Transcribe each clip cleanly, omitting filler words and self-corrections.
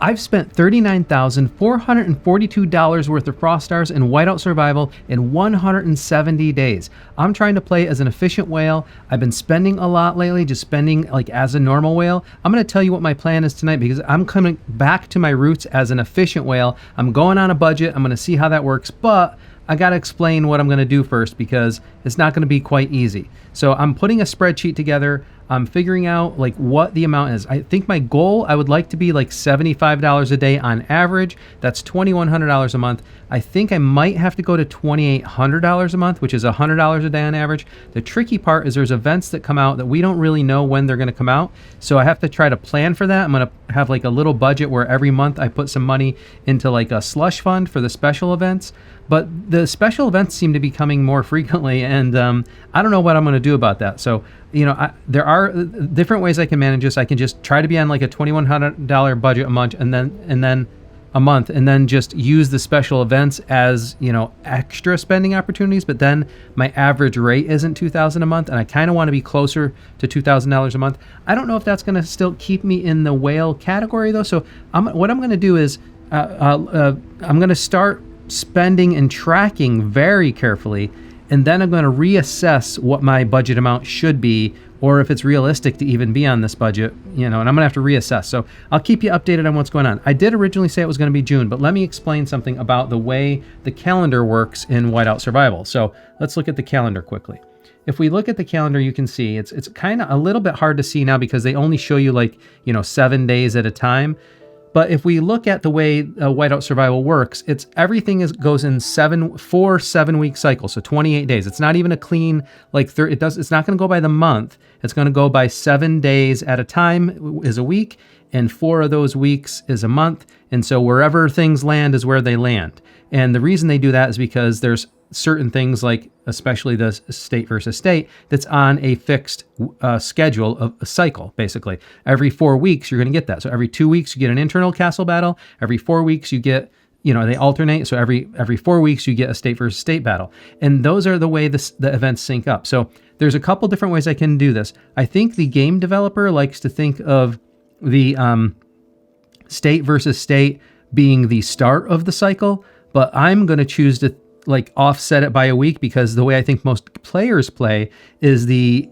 I've spent $39,442 worth of Frost Stars in Whiteout Survival in 170 days. I'm trying to play as an efficient whale. I've been spending a lot lately, just spending like as a normal whale. I'm going to tell you what my plan is tonight because I'm coming back to my roots as an efficient whale. I'm going on a budget. I'm going to see how that works, but I got to explain what I'm going to do first because it's not going to be quite easy. So I'm putting a spreadsheet together. I'm figuring out like what the amount is. I think my goal, I would like to be like $75 a day on average. That's $2,100 a month. I think I might have to go to $2,800 a month, which is $100 a day on average. The tricky part is there's events that come out that we don't really know when they're going to come out. So I have to try to plan for that. I'm going to have like a little budget where every month I put some money into like a slush fund for the special events. But the special events seem to be coming more frequently, and I don't know what I'm going to do about that. So, you know, there are different ways I can manage this. I can just try to be on like a $2,100 budget a month, and then just use the special events as, you know, extra spending opportunities. But then my average rate isn't $2,000 a month, and I kind of want to be closer to $2,000 a month. I don't know if that's going to still keep me in the whale category though. So what I'm going to do is I'm going to start spending and tracking very carefully, and then I'm going to reassess what my budget amount should be, or if it's realistic to even be on this budget, you know, and I'm going to have to reassess. So I'll keep you updated on what's going on. I did originally say it was going to be June, but let me explain something about the way the calendar works in Whiteout Survival. So let's look at the calendar quickly. If we look at the calendar, you can see it's kind of a little bit hard to see now because they only show you like, you know, 7 days at a time. But if we look at the way Whiteout Survival works, it's everything goes in 4 7-week cycles, so 28 days. It's not even a clean like it's not going to go by the month. It's going to go by 7 days at a time is a week, and 4 of those weeks is a month. And so wherever things land is where they land. And the reason they do that is because there's certain things like, especially the state versus state, that's on a fixed schedule of a cycle. Basically every 4 weeks you're going to get that. So every 2 weeks you get an internal castle battle. Every 4 weeks you get, you know, they alternate. So every 4 weeks you get a state versus state battle, and those are the way the events sync up. So there's a couple different ways I can do this. I think the game developer likes to think of the state versus state being the start of the cycle, but I'm going to choose to like offset it by a week because the way I think most players play is the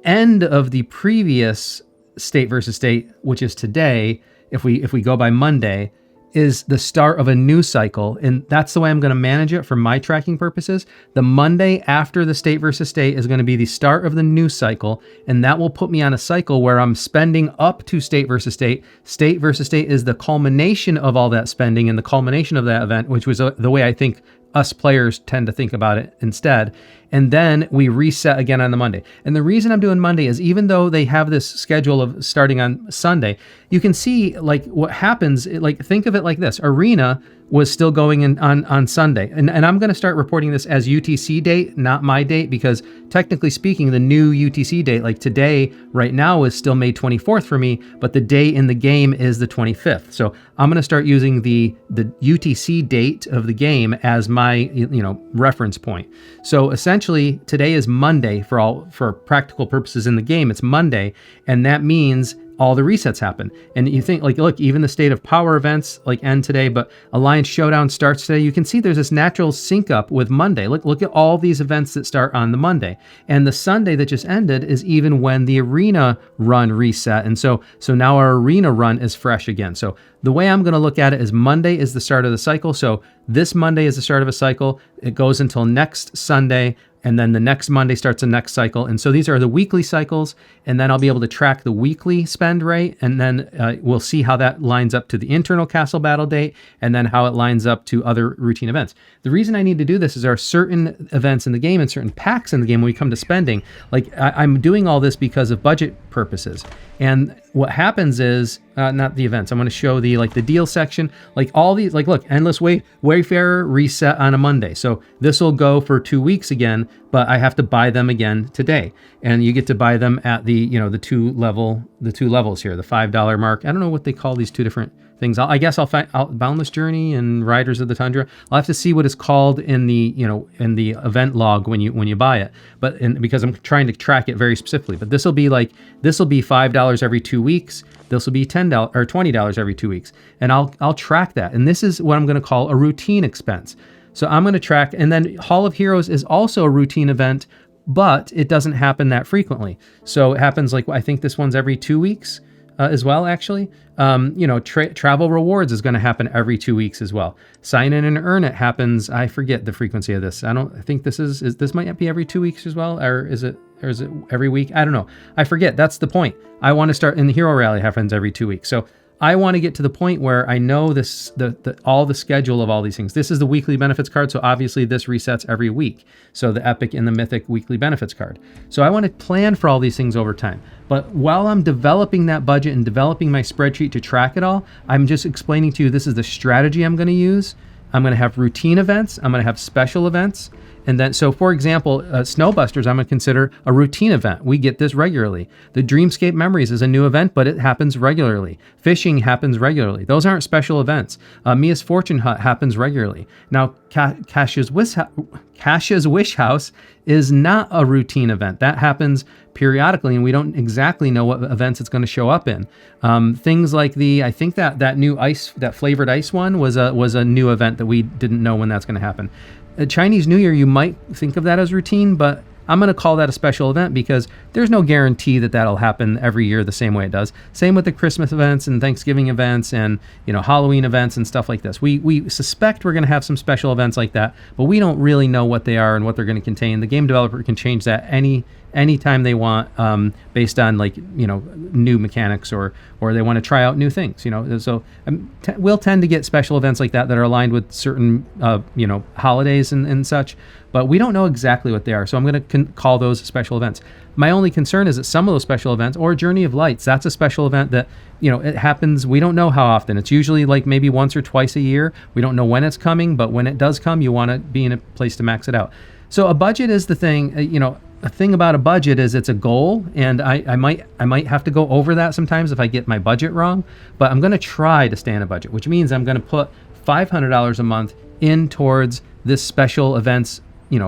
end of the previous state versus state, which is today. If we go by Monday, is the start of a new cycle, and that's the way I'm going to manage it for my tracking purposes. The Monday after the state versus state is going to be the start of the new cycle, and that will put me on a cycle where I'm spending up to state versus state. State versus state is the culmination of all that spending and the culmination of that event, which was the way I think us players tend to think about it instead. And then we reset again on the Monday. And the reason I'm doing Monday is even though they have this schedule of starting on Sunday, you can see like what happens, like think of it like this. Arena was still going in on Sunday. And I'm going to start reporting this as UTC date, not my date, because technically speaking, the new UTC date, like today, right now is still May 24th for me, but the day in the game is the 25th. So I'm going to start using the UTC date of the game as my, you know, reference point. So essentially today is Monday for practical purposes in the game. It's Monday. And that means all the resets happen. And you think like, look, even the State of Power events like end today, but Alliance Showdown starts today. You can see there's this natural sync up with Monday. Look at all these events that start on the Monday, and the Sunday that just ended is even when the arena run reset. And so now our arena run is fresh again. So the way I'm going to look at it is Monday is the start of the cycle. So this Monday is the start of a cycle. It goes until next Sunday. And then the next Monday starts the next cycle. And so these are the weekly cycles. And then I'll be able to track the weekly spend rate. And then we'll see how that lines up to the internal castle battle date, and then how it lines up to other routine events. The reason I need to do this is there are certain events in the game and certain packs in the game when we come to spending. Like I'm doing all this because of budget purposes. And what happens is, not the events, I'm going to show the deal section, like all these, like look, Endless Wayfarer reset on a Monday. So this will go for 2 weeks again, but I have to buy them again today. And you get to buy them at the, the two levels here, the $5 mark. I don't know what they call these two different things. I guess I'll find Boundless Journey and Riders of the Tundra. I'll have to see what it's called in the, in the event log when you buy it. But because I'm trying to track it very specifically. But this will be $5 every 2 weeks. This will be $10 or $20 every 2 weeks. And I'll track that. And this is what I'm going to call a routine expense. So I'm going to track, and then Hall of Heroes is also a routine event, but it doesn't happen that frequently. So it happens I think this one's every 2 weeks as well, actually. Travel rewards is going to happen every 2 weeks as well. Sign in and earn it happens, I forget the frequency of this. I think this might be every 2 weeks as well, or is it every week? I don't know. I forget. That's the point. I want to start, in the Hero Rally happens every 2 weeks. So I want to get to the point where I know all the schedule of all these things. This is the weekly benefits card, so obviously this resets every week. So the Epic and the Mythic weekly benefits card. So I want to plan for all these things over time. But while I'm developing that budget and developing my spreadsheet to track it all, I'm just explaining to you this is the strategy I'm going to use. I'm going to have routine events. I'm going to have special events. And then, so for example, Snowbusters, I'm going to consider a routine event. We get this regularly. The Dreamscape Memories is a new event, but it happens regularly. Fishing happens regularly. Those aren't special events. Mia's Fortune Hut happens regularly. Now, Cash's Wish House is not a routine event. That happens periodically, and we don't exactly know what events it's going to show up in. Things like I think that new ice, that flavored ice one was a new event that we didn't know when that's going to happen. Chinese New Year, you might think of that as routine, but I'm going to call that a special event because there's no guarantee that that'll happen every year the same way it does. Same with the Christmas events and Thanksgiving events and Halloween events and stuff like this. We suspect we're going to have some special events like that, but we don't really know what they are and what they're going to contain. The game developer can change that anytime they want, based on new mechanics or they want to try out new things. So we'll tend to get special events like that are aligned with certain holidays and such. But we don't know exactly what they are, so I'm going to call those special events. My only concern is that some of those special events, or Journey of Lights, that's a special event that, it happens, we don't know how often. It's usually maybe once or twice a year. We don't know when it's coming, but when it does come, you want to be in a place to max it out. So a budget is the thing, a thing about a budget is it's a goal, and I might have to go over that sometimes if I get my budget wrong, but I'm going to try to stay on a budget, which means I'm going to put $500 a month in towards this special events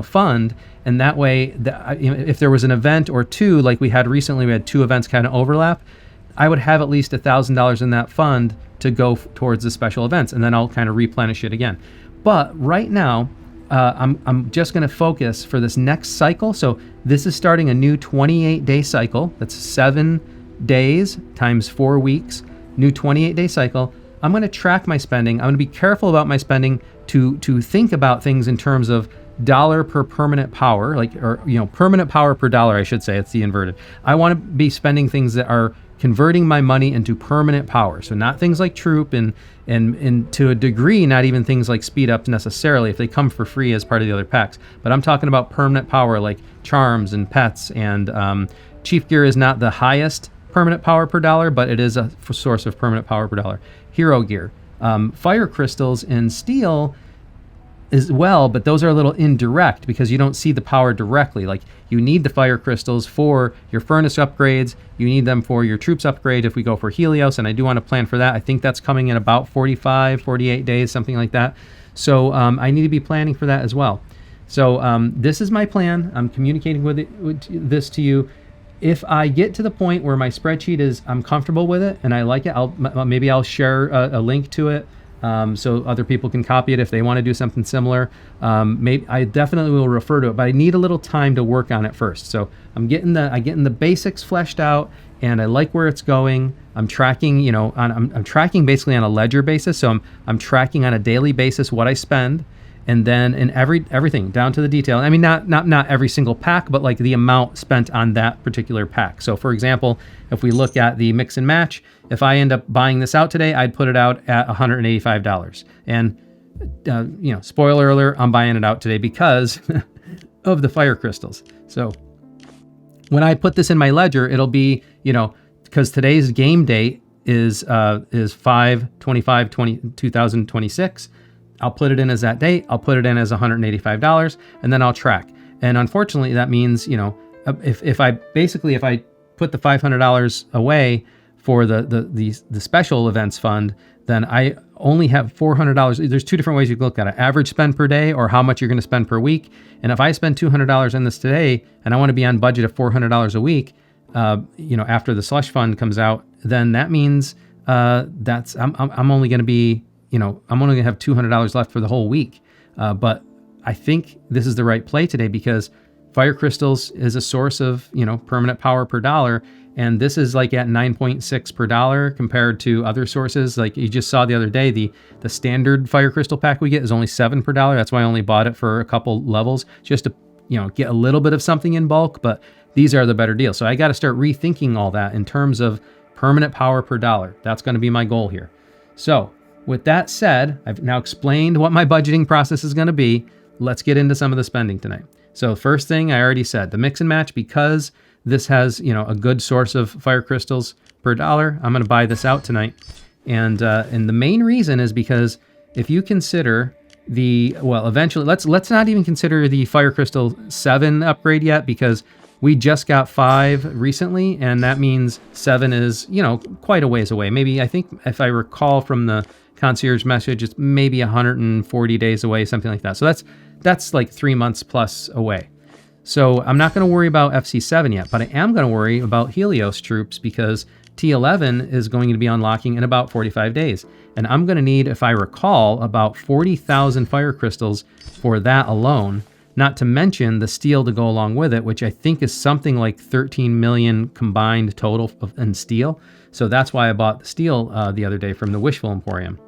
fund, and that way if there was an event or two like we had recently, we had two events kind of overlap, I would have at least $1,000 in that fund to go towards the special events, and then I'll kind of replenish it again. But right now I'm just going to focus for this next cycle. So this is starting a new 28-day cycle. That's 7 days times 4 weeks, new 28-day cycle. I'm going to track my spending. I'm going to be careful about my spending to think about things in terms of dollar per permanent power, permanent power per dollar, I should say. It's the inverted. I want to be spending things that are converting my money into permanent power. So not things like troop and to a degree, not even things like speed ups necessarily if they come for free as part of the other packs. But I'm talking about permanent power like charms and pets, and Chief Gear is not the highest permanent power per dollar, but it is a source of permanent power per dollar. Hero Gear, fire crystals and steel as well, but those are a little indirect because you don't see the power directly. You need the fire crystals for your furnace upgrades, you need them for your troops upgrade if we go for Helios, and I do want to plan for that. I think that's coming in about 48 days, something like that. So I need to be planning for that as well. So this is my plan. I'm communicating with this to you. If I get to the point where my spreadsheet I'm comfortable with it and I like it, maybe I'll share a link to it. So other people can copy it if they want to do something similar. Maybe I definitely will refer to it, but I need a little time to work on it first. So I'm getting the basics fleshed out, and I like where it's going. I'm tracking, I'm tracking basically on a ledger basis. So I'm tracking on a daily basis what I spend, and then in everything down to the detail. I mean, not every single pack, but the amount spent on that particular pack. So for example, if we look at the mix and match, if I end up buying this out today, I'd put it out at $185. And spoiler alert, I'm buying it out today because of the fire crystals. So when I put this in my ledger, it'll be, because today's game date is 5/25/2026. I'll put it in as that date. I'll put it in as $185, and then I'll track. And unfortunately, that means, if I put the $500 away for the special events fund, then I only have $400. There's two different ways you can look at it: average spend per day, or how much you're going to spend per week. And if I spend $200 in this today, and I want to be on budget of $400 a week, after the slush fund comes out, then that means I'm only going to be, I'm only going to have $200 left for the whole week. But I think this is the right play today, because fire crystals is a source of, permanent power per dollar. And this is like at 9.6 per dollar compared to other sources. Like you just saw the other day, the standard fire crystal pack we get is only 7 per dollar. That's why I only bought it for a couple levels, just to, get a little bit of something in bulk. But these are the better deals. So I got to start rethinking all that in terms of permanent power per dollar. That's going to be my goal here. So with that said, I've now explained what my budgeting process is going to be. Let's get into some of the spending tonight. So first thing I already said, the mix and match, because this has, a good source of fire crystals per dollar, I'm going to buy this out tonight. And the main reason is because if you consider eventually, let's not even consider the Fire Crystal 7 upgrade yet, because we just got 5 recently, and that means 7 is, quite a ways away. Maybe, I think if I recall from the concierge message, it's maybe 140 days away, something like that. So that's like 3 months plus away. So I'm not going to worry about FC7 yet, but I am going to worry about Helios troops, because T11 is going to be unlocking in about 45 days. And I'm going to need, if I recall, about 40,000 fire crystals for that alone, not to mention the steel to go along with it, which I think is something like 13 million combined total in steel. So that's why I bought the steel the other day from the Wishful Emporium.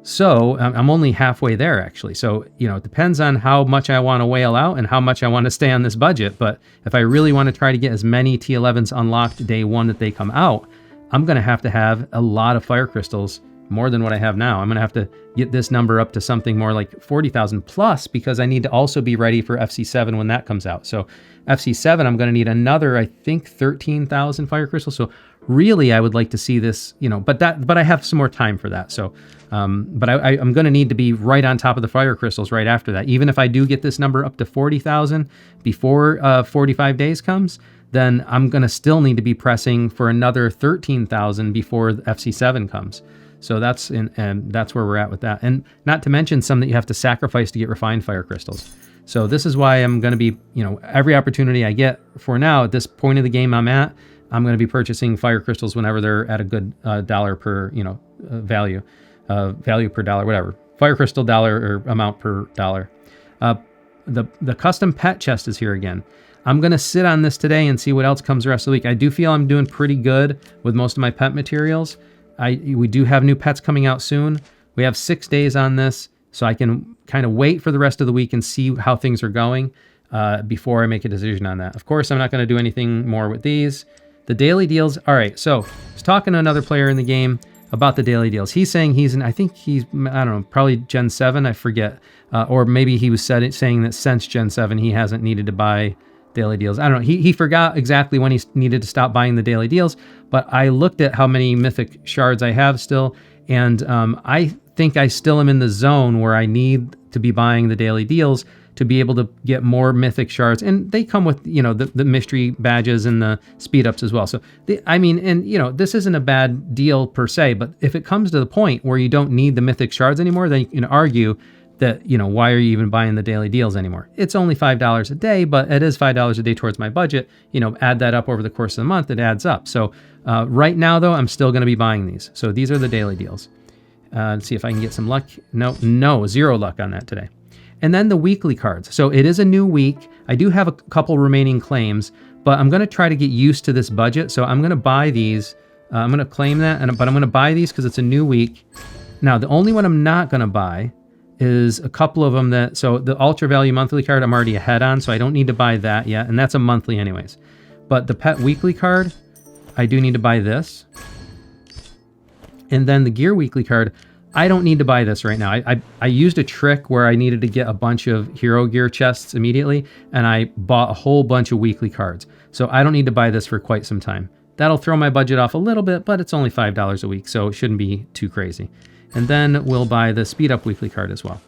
So I'm only halfway there, actually. So, it depends on how much I want to whale out and how much I want to stay on this budget. But if I really want to try to get as many T11s unlocked day one that they come out, I'm going to have a lot of fire crystals, more than what I have now. I'm going to have to get this number up to something more like 40,000 plus, because I need to also be ready for FC7 when that comes out. So FC7, I'm going to need another, I think, 13,000 fire crystals. So really, I would like to see this, but I have some more time for that. So, but I'm going to need to be right on top of the fire crystals right after that. Even if I do get this number up to 40,000 before 45 days comes, then I'm going to still need to be pressing for another 13,000 before FC7 comes. So that's where we're at with that. And not to mention some that you have to sacrifice to get refined fire crystals. So this is why I'm going to be, every opportunity I get for now at this point of the game I'm at, I'm going to be purchasing fire crystals whenever they're at a good dollar per, value per dollar, whatever. Fire crystal dollar or amount per dollar. The custom pet chest is here again. I'm going to sit on this today and see what else comes the rest of the week. I do feel I'm doing pretty good with most of my pet materials. We do have new pets coming out soon. We have 6 days on this, so I can kind of wait for the rest of the week and see how things are going before I make a decision on that. Of course, I'm not going to do anything more with these. The daily deals. All right, so I was talking to another player in the game about the daily deals. He's saying I think he's, I don't know, probably Gen 7, I forget. Or maybe he was saying that since Gen 7, he hasn't needed to buy daily deals. I don't know. He forgot exactly when he needed to stop buying the daily deals, but I looked at how many mythic shards I have still, and I think I still am in the zone where I need to be buying the daily deals to be able to get more mythic shards. And they come with, the mystery badges and the speed ups as well. So, this isn't a bad deal per se, but if it comes to the point where you don't need the mythic shards anymore, then you can argue that, why are you even buying the daily deals anymore? It's only $5 a day, but it is $5 a day towards my budget. Add that up over the course of the month, it adds up. So right now, though, I'm still going to be buying these. So these are the daily deals. Let's see if I can get some luck. No, 0 luck on that today. And then the weekly cards. So it is a new week. I do have a couple remaining claims, but I'm going to try to get used to this budget. So I'm going to buy these. I'm going to claim that, but I'm going to buy these because it's a new week. Now, the only one I'm not going to buy is a couple of them so the Ultra Value Monthly card I'm already ahead on, so I don't need to buy that yet, and that's a monthly anyways. But the Pet Weekly card, I do need to buy this. And then the Gear Weekly card, I don't need to buy this right now. I used a trick where I needed to get a bunch of hero gear chests immediately, and I bought a whole bunch of weekly cards. So I don't need to buy this for quite some time. That'll throw my budget off a little bit, but it's only $5 a week, so it shouldn't be too crazy. And then we'll buy the Speed Up Weekly card as well.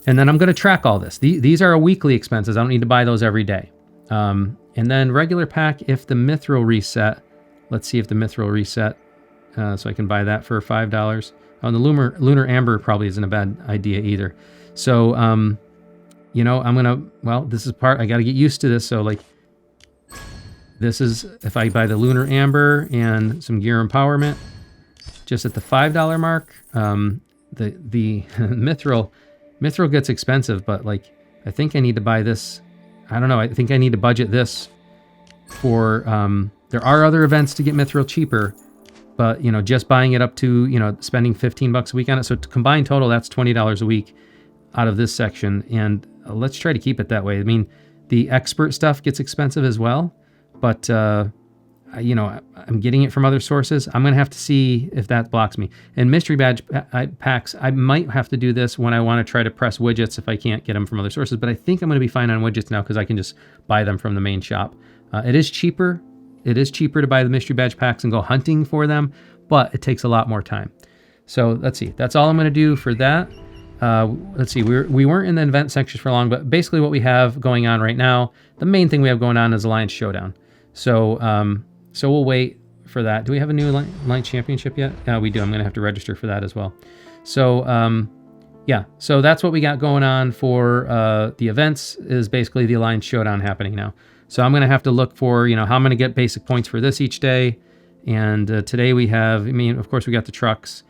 And then I'm going to track all this. These are weekly expenses. I don't need to buy those every day. And then regular pack, if the mithril reset, let's see if the mithril reset. So I can buy that for $5. Oh, and the lunar amber probably isn't a bad idea either. So, you know, I'm going to, well, this is part, I got to get used to this. So like, this is, if I buy the lunar amber and some gear empowerment, just at the $5 mark, the mithril gets expensive, but like, I think I need to buy this. I don't know. I think I need to budget this for, there are other events to get mithril cheaper, but you know, just buying it up to, you know, spending $15 a week on it. So to combine total, that's $20 a week out of this section. And let's try to keep it that way. I mean, the expert stuff gets expensive as well, but, you know, I'm getting it from other sources. I'm going to have to see if that blocks me. And mystery badge packs, I might have to do this when I want to try to press widgets if I can't get them from other sources. But I think I'm going to be fine on widgets now because I can just buy them from the main shop. It is cheaper. It is cheaper to buy the mystery badge packs and go hunting for them, but it takes a lot more time. So let's see. That's all I'm going to do for that. Let's see. We weren't in the event sections for long, but basically what we have going on right now, the main thing we have going on is Alliance Showdown. So, so we'll wait for that. Do we have a new Alliance Championship yet? We do. I'm going to have to register for that as well. So, yeah. So that's what we got going on for the events is basically the Alliance Showdown happening now. So I'm going to have to look for, you know, how I'm going to get basic points for this each day. And today we have, I mean, of course, we got the trucks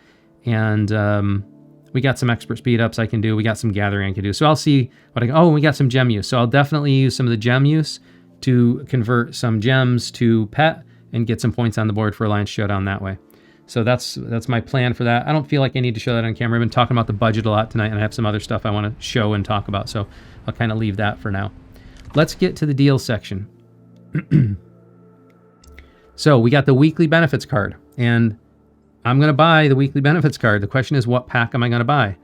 and we got some expert speed ups I can do. We got some gathering I can do. So I'll see what I can. Oh, and we got some gem use. So I'll definitely use some of the gem use to convert some gems to pet and get some points on the board for Alliance Showdown that way. So that's my plan for that. I don't feel like I need to show that on camera. I've been talking about the budget a lot tonight, and I have some other stuff I want to show and talk about. So I'll kind of leave that for now. Let's get to the deals section. So we got the weekly benefits card, and I'm going to buy the weekly benefits card. The question is, what pack am I going to buy?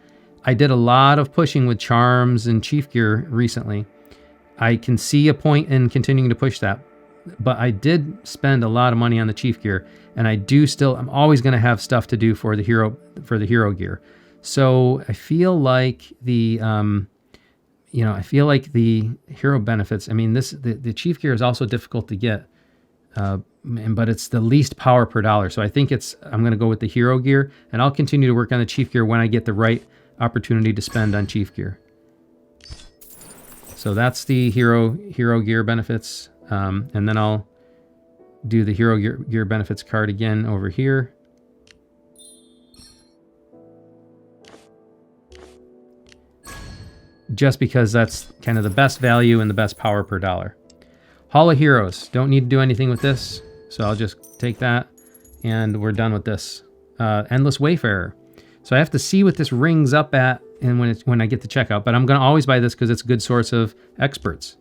I did a lot of pushing with charms and chief gear recently. I can see a point in continuing to push that, but I did spend a lot of money on the chief gear, and I'm always going to have stuff to do for the hero gear. So I feel like the hero benefits, I mean, the chief gear is also difficult to get, but it's the least power per dollar. So I think I'm going to go with the hero gear, and I'll continue to work on the chief gear when I get the right opportunity to spend on chief gear. So that's the hero gear benefits. And then I'll do the hero gear benefits card again over here. Just because that's kind of the best value and the best power per dollar. Hall of Heroes. Don't need to do anything with this. So I'll just take that and we're done with this. Endless Wayfarer. So I have to see what this rings up at and when I get to checkout. But I'm going to always buy this because it's a good source of experts.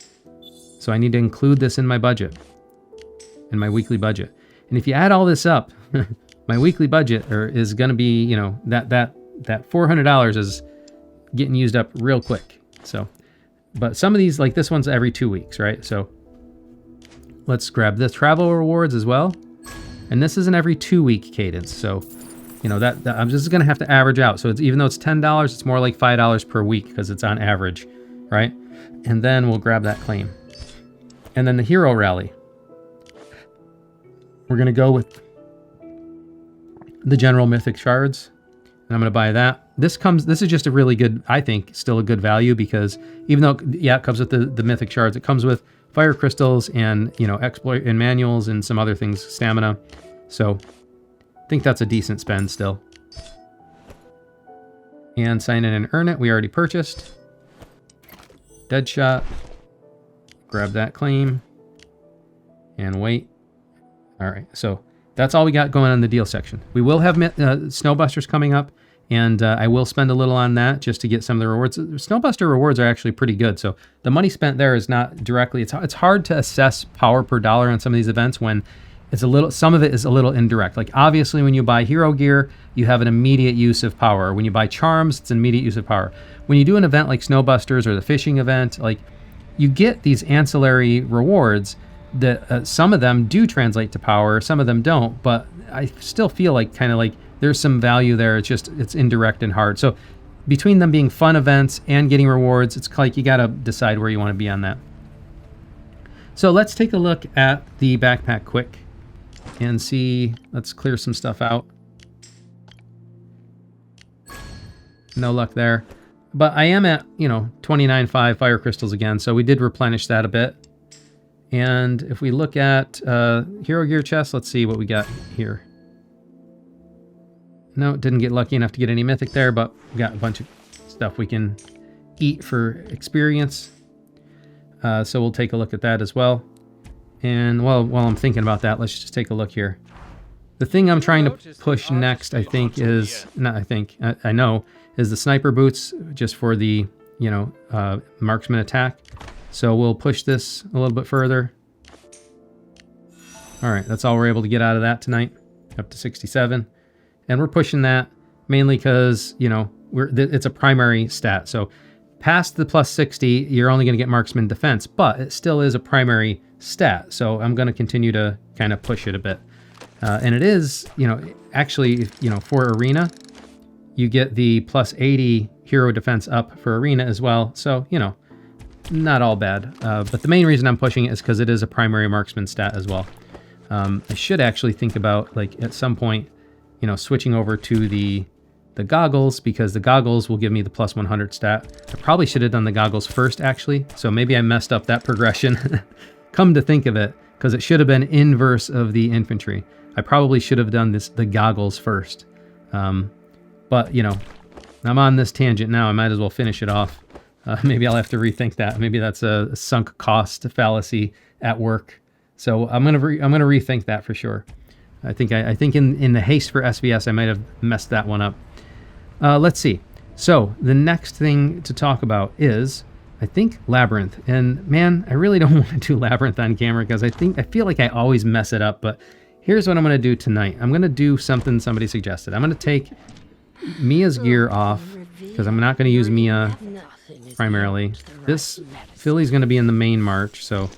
So I need to include this in my budget, in my weekly budget. And if you add all this up, my weekly budget is going to be, you know, that $400 is getting used up real quick. So, but some of these, like this one's every 2 weeks, right? So let's grab this travel rewards as well. And this is an every 2 week cadence. So, you know, that I'm just going to have to average out. So it's, even though it's $10, it's more like $5 per week because it's on average, right? And then we'll grab that claim. And then the hero rally. We're going to go with the general mythic shards. And I'm going to buy that. This is just a really good, I think, still a good value because even though, yeah, it comes with the mythic shards, it comes with fire crystals and, you know, exploit and manuals and some other things, stamina. So I think that's a decent spend still. And sign in and earn it. We already purchased. Deadshot. Grab that claim. And wait. All right. So that's all we got going on in the deal section. We will have Snowbusters coming up. And I will spend a little on that just to get some of the rewards. Snowbuster rewards are actually pretty good. So the money spent there is not directly, it's hard to assess power per dollar on some of these events when it's some of it is a little indirect. Like obviously when you buy hero gear, you have an immediate use of power. When you buy charms, it's an immediate use of power. When you do an event like Snowbusters or the fishing event, like you get these ancillary rewards that some of them do translate to power, some of them don't, but I still feel like kind of like there's some value there. It's indirect and hard. So between them being fun events and getting rewards, it's like you got to decide where you want to be on that. So let's take a look at the backpack quick and see. Let's clear some stuff out. No luck there. But I am at, 29.5 fire crystals again, so we did replenish that a bit. And if we look at hero gear chest, let's see what we got here. No, didn't get lucky enough to get any mythic there, but we got a bunch of stuff we can eat for experience. So we'll take a look at that as well. And while I'm thinking about that, let's just take a look here. The thing I'm trying to push next, I think, is... I know, is the sniper boots, just for the, marksman attack. So we'll push this a little bit further. All right, that's all we're able to get out of that tonight, up to 67. And we're pushing that mainly because, it's a primary stat. So past the plus 60, you're only going to get marksman defense, but it still is a primary stat. So I'm going to continue to kind of push it a bit. And it is, actually, for arena, you get the plus 80 hero defense up for arena as well. So, not all bad. But the main reason I'm pushing it is because it is a primary marksman stat as well. I should actually think about, at some point, switching over to the goggles, because the goggles will give me the plus 100 stat. I probably should have done the goggles first, actually. So maybe I messed up that progression. Come to think of it, because it should have been inverse of the infantry. I probably should have done the goggles first. But, I'm on this tangent now. I might as well finish it off. Maybe I'll have to rethink that. Maybe that's a sunk cost fallacy at work. So I'm gonna rethink that for sure. I think in the haste for SVS, I might have messed that one up. Let's see. So the next thing to talk about is, I think, Labyrinth. And man, I really don't want to do Labyrinth on camera because I feel like I always mess it up. But here's what I'm going to do tonight. I'm going to do something somebody suggested. I'm going to take Mia's gear off because I'm not going to use Mia primarily. This Philly's going to be in the main march, so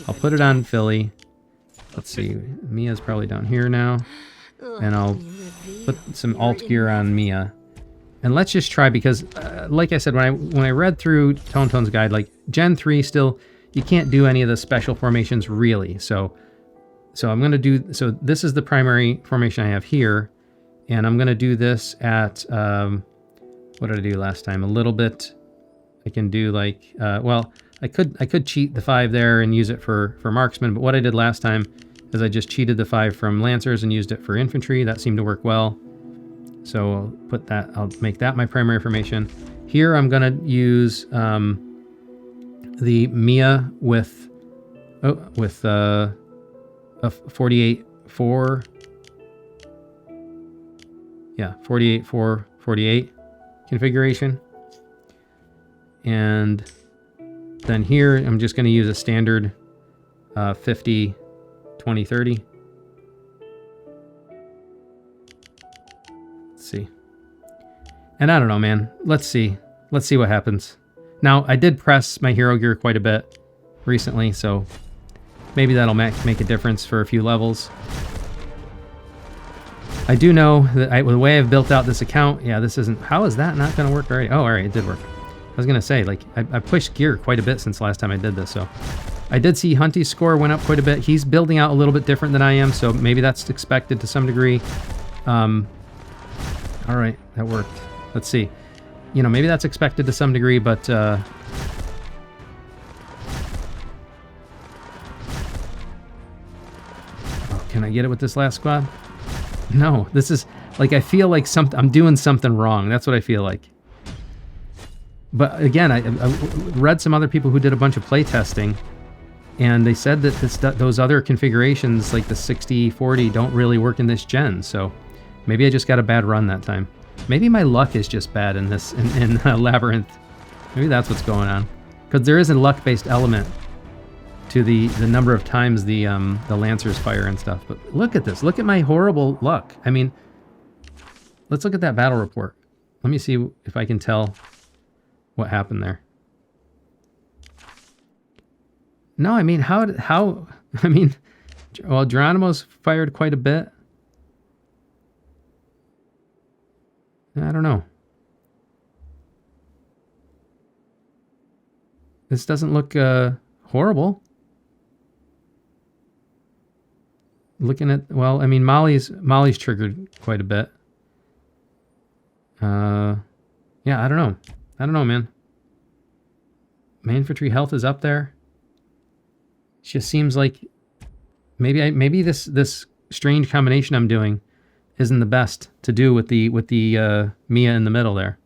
I'll put it on Philly. Let's see. Mia's probably down here now. And I'll put some alt gear on Mia. And let's just try, because like I said, when I read through Tone's guide, like Gen 3 still, you can't do any of the special formations really. So I'm going to do, so this is the primary formation I have here. And I'm going to do this at, what did I do last time? A little bit. I can do like, well, I could cheat the 5 there and use it for marksman. But what I did last time is I just cheated the 5 from lancers and used it for infantry. That seemed to work well. So I'll make that my primary formation. Here I'm gonna use the Mia with a 48-4. Yeah, 48-4-48 configuration. And then here I'm just gonna use a standard 50-20-30. See. And I don't know, man. Let's see what happens. Now, I did press my hero gear quite a bit recently, so maybe that'll make a difference for a few levels. I do know that the way I've built out this account, yeah, this isn't... How is that not going to work already? Oh, all right, it did work. I was going to say, like, I pushed gear quite a bit since last time I did this, so... I did see Hunty's score went up quite a bit. He's building out a little bit different than I am, so maybe that's expected to some degree. All right, that worked. Let's see. Maybe that's expected to some degree, but... Oh, can I get it with this last squad? No, this is... Like, I feel like I'm doing something wrong. That's what I feel like. But again, I read some other people who did a bunch of play testing, and they said that those other configurations, like the 60-40, don't really work in this gen, so... Maybe I just got a bad run that time. Maybe my luck is just bad in this in Labyrinth. Maybe that's what's going on. Because there is a luck-based element to the number of times the lancers fire and stuff. But look at this. Look at my horrible luck. I mean, let's look at that battle report. Let me see if I can tell what happened there. No, I mean, how? I mean, well, Geronimo's fired quite a bit. I don't know. This doesn't look horrible. Looking at, well, I mean, Molly's triggered quite a bit. Yeah, I don't know. I don't know, man. My infantry health is up there. It just seems like maybe this strange combination I'm doing isn't the best to do with the Mia in the middle there.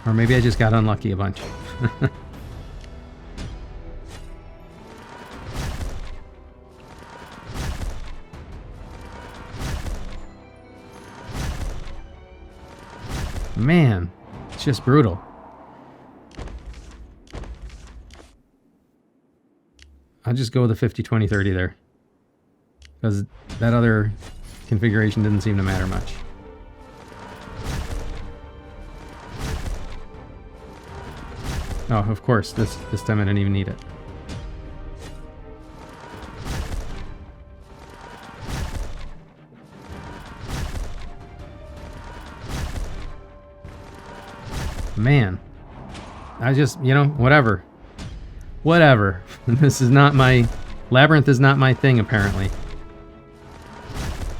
Or maybe I just got unlucky a bunch. Man, it's just brutal. I'll just go with the 50, 20, 30 there. Because that other configuration didn't seem to matter much. Oh, of course, this time I didn't even need it. Man, I just, you know, whatever. Whatever. This is not my... Labyrinth is not my thing, apparently.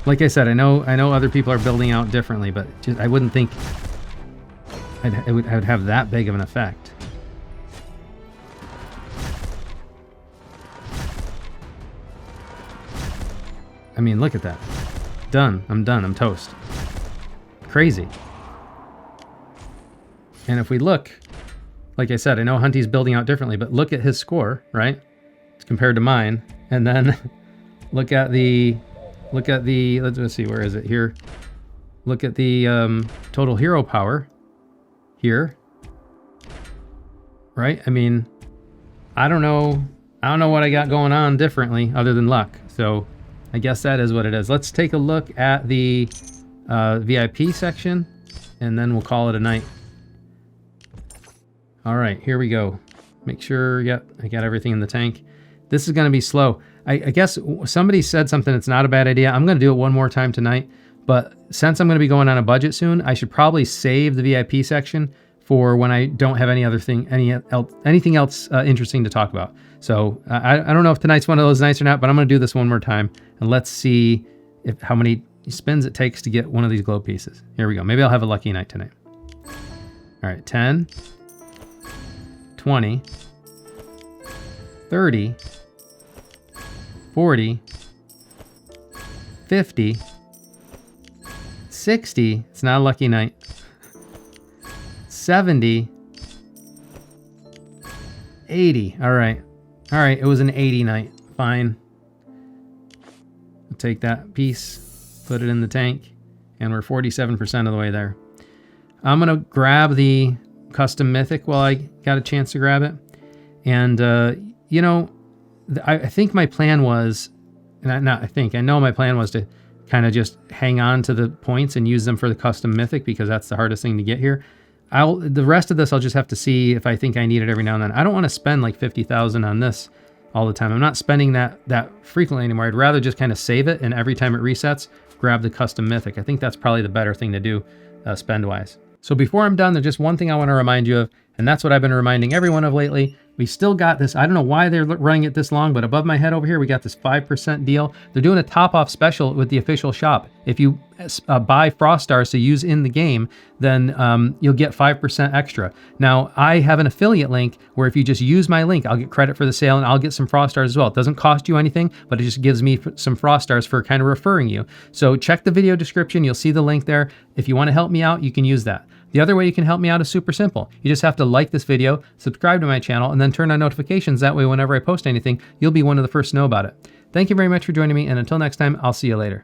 Like I said, I know other people are building out differently, but just, I wouldn't think I would have that big of an effect. I mean, look at that. Done. I'm done. I'm toast. Crazy. And if we look, like I said, I know Hunty's building out differently, but look at his score, right? It's compared to mine. And then look at the, let's see, where is it? Here. Look at the total hero power here. Right? I mean, I don't know what I got going on differently other than luck. So I guess that is what it is. Let's take a look at the VIP section, and then we'll call it a night. All right, here we go. Make sure, yep, I got everything in the tank. This is going to be slow. I guess somebody said something that's not a bad idea. I'm going to do it one more time tonight, but since I'm going to be going on a budget soon, I should probably save the VIP section for when I don't have anything else interesting to talk about. So I don't know if tonight's one of those nights or not, but I'm going to do this one more time, and let's see how many spins it takes to get one of these glow pieces. Here we go. Maybe I'll have a lucky night tonight. All right, 10, 20, 30, 40, 50, 60, it's not a lucky night, 70, 80, all right, it was an 80 night, fine. I'll take that piece, put it in the tank, and we're 47% of the way there. I'm gonna grab the custom mythic while I got a chance to grab it. And, you know, I think my plan was, I know my plan was to kind of just hang on to the points and use them for the custom mythic, because that's the hardest thing to get here. The rest of this, I'll just have to see if I think I need it every now and then. I don't want to spend like 50,000 on this all the time. I'm not spending that frequently anymore. I'd rather just kind of save it, and every time it resets, grab the custom mythic. I think that's probably the better thing to do spend-wise. So before I'm done, there's just one thing I want to remind you of, and that's what I've been reminding everyone of lately. We still got this, I don't know why they're running it this long, but above my head over here, we got this 5% deal. They're doing a top-off special with the official shop. If you buy Frost Stars to use in the game, then you'll get 5% extra. Now, I have an affiliate link where if you just use my link, I'll get credit for the sale, and I'll get some Frost Stars as well. It doesn't cost you anything, but it just gives me some Frost Stars for kind of referring you. So check the video description. You'll see the link there. If you want to help me out, you can use that. The other way you can help me out is super simple. You just have to like this video, subscribe to my channel, and then turn on notifications. That way, whenever I post anything, you'll be one of the first to know about it. Thank you very much for joining me, and until next time, I'll see you later.